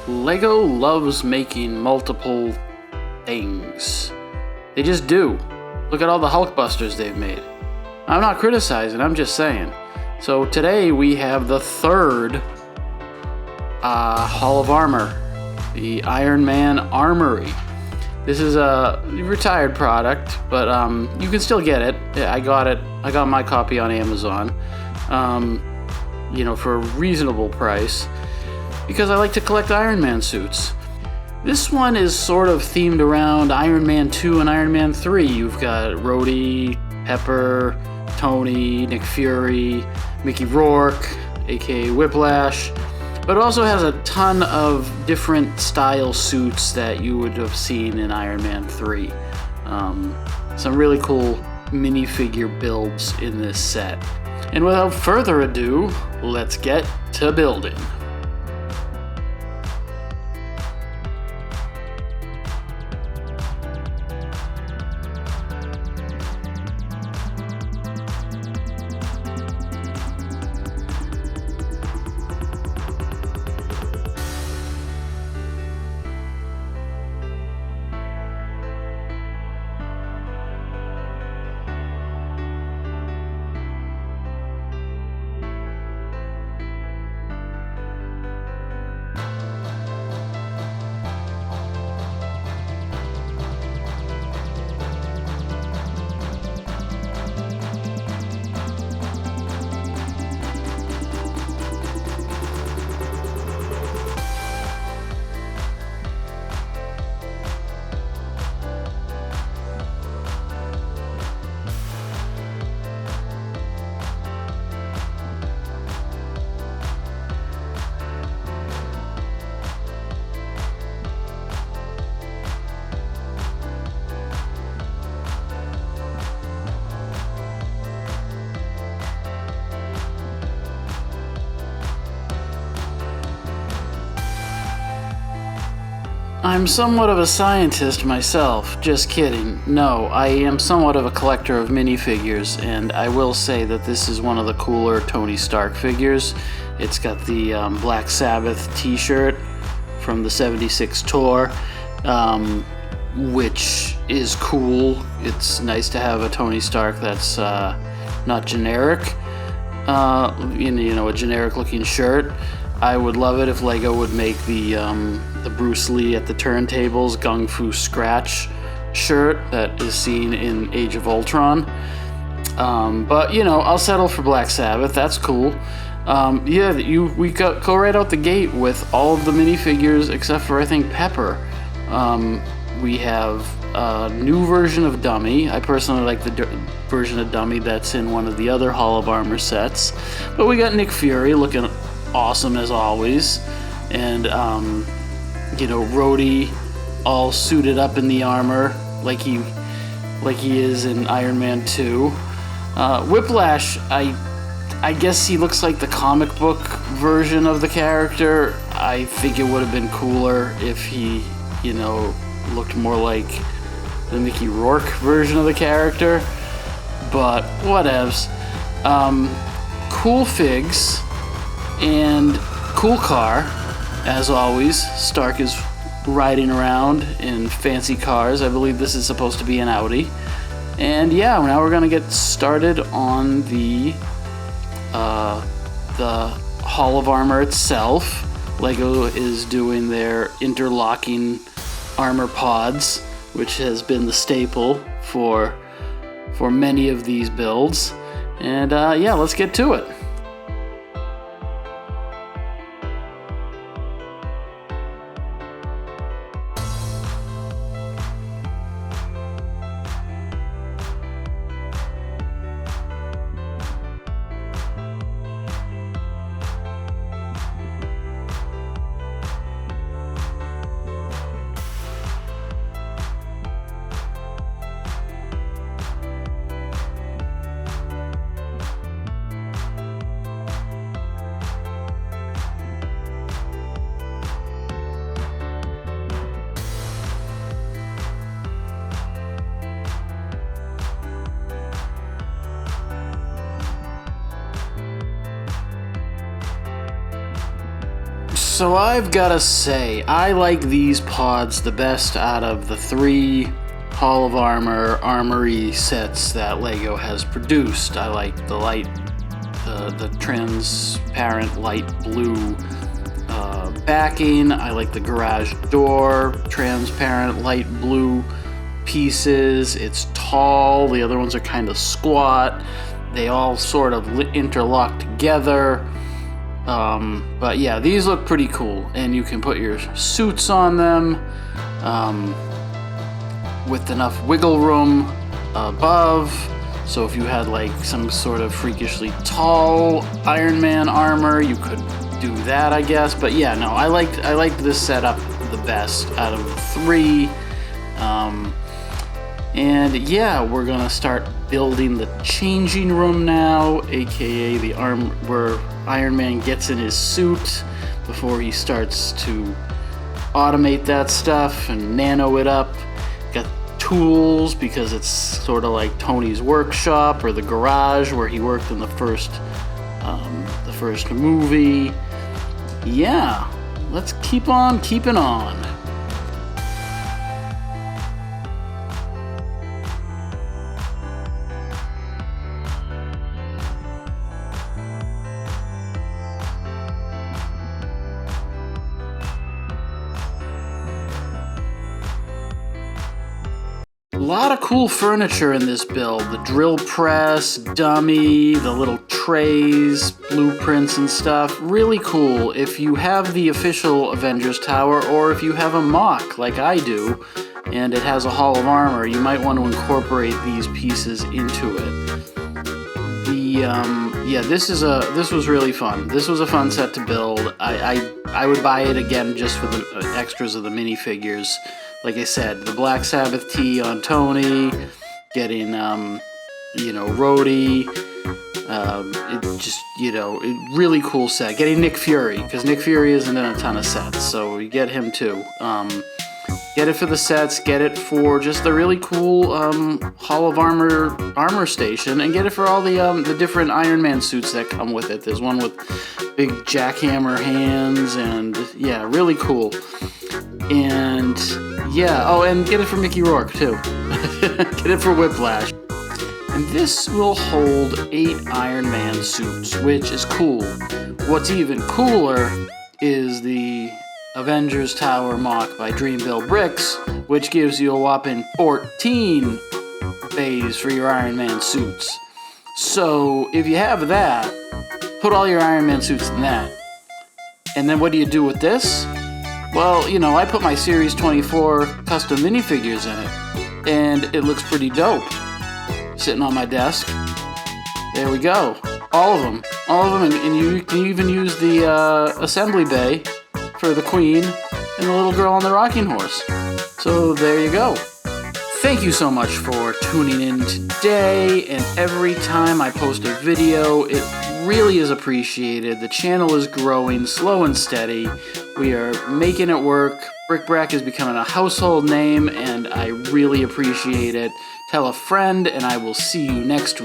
Lego loves making multiple things. They just do. Look at all the Hulkbusters they've made. I'm not criticizing, I'm just saying. So today we have the third Hall of Armor, the Iron Man Armory. This is a retired product, but you can still get it. I got my copy on Amazon, for a reasonable price, because I like to collect Iron Man suits. This one is sort of themed around Iron Man 2 and Iron Man 3. You've got Rhodey, Pepper, Tony, Nick Fury, Mickey Rourke, aka Whiplash, but it also has a ton of different style suits that you would have seen in Iron Man 3. Some really cool minifigure builds in this set. And without further ado, let's get to building. I'm somewhat of a scientist myself, just kidding. No, I am somewhat of a collector of minifigures, and I will say that this is one of the cooler Tony Stark figures. It's got the Black Sabbath t-shirt from the 76 tour, which is cool. It's nice to have a Tony Stark that's not generic, a generic looking shirt. I would love it if Lego would make the Bruce Lee at the turntables Gung Fu Scratch shirt that is seen in Age of Ultron. But I'll settle for Black Sabbath. That's cool. We go right out the gate with all of the minifigures except for I think Pepper. We have a new version of Dummy. I personally like the version of Dummy that's in one of the other Hall of Armor sets. But we got Nick Fury looking awesome as always, and Rhodey all suited up in the armor like he is in Iron Man 2. Whiplash, I guess he looks like the comic book version of the character. I think it would have been cooler if he looked more like the Mickey Rourke version of the character, but whatevs. Cool figs and cool car, as always. Stark is riding around in fancy cars. I believe this is supposed to be an Audi. And now we're gonna get started on the Hall of Armor itself. Lego is doing their interlocking armor pods, which has been the staple for many of these builds. And let's get to it. So I've gotta say, I like these pods the best out of the 3 Hall of Armor Armory sets that LEGO has produced. I like the transparent light blue backing. I like the garage door, transparent light blue pieces. It's tall, the other ones are kind of squat. They all sort of interlock together. But yeah, these look pretty cool, and you can put your suits on them with enough wiggle room above. So if you had like some sort of freakishly tall Iron Man armor, you could do that, I guess. But yeah, no, I like this setup the best out of the 3. And yeah, we're gonna start building the changing room now, aka the where Iron Man gets in his suit before he starts to automate that stuff and nano it up. Got tools because it's sort of like Tony's workshop or the garage where he worked in the first movie. Yeah, let's keep on keeping on. A lot of cool furniture in this build. The drill press, dummy, the little trays, blueprints and stuff. Really cool. If you have the official Avengers Tower, or if you have a MOC like I do, and it has a Hall of Armor, you might want to incorporate these pieces into it. Yeah, this was really fun. This was a fun set to build. I would buy it again just for the extras of the minifigures. Like I said, the Black Sabbath tee on Tony, getting, Rhodey, it just, really cool set. Getting Nick Fury, because Nick Fury isn't in a ton of sets, so you get him too. Get it for the sets, get it for just the really cool Hall of Armor station, and get it for all the different Iron Man suits that come with it. There's one with big jackhammer hands, and yeah, really cool. And yeah, oh, and get it for Mickey Rourke too. Get it for Whiplash. And this will hold 8 Iron Man suits, which is cool. What's even cooler is the Avengers Tower MOC by Dreamville Bricks, which gives you a whopping 14 bays for your Iron Man suits. So if you have that, put all your Iron Man suits in that. And then what do you do with this? Well, I put my Series 24 custom minifigures in it, and it looks pretty dope. Sitting on my desk. There we go. All of them, and you can even use the assembly bay for the Queen and the little girl on the rocking horse. So there you go. Thank you so much for tuning in today, and every time I post a video, it really is appreciated. The channel is growing slow and steady. We are making it work. Brick Brack is becoming a household name, and I really appreciate it. Tell a friend, and I will see you next week.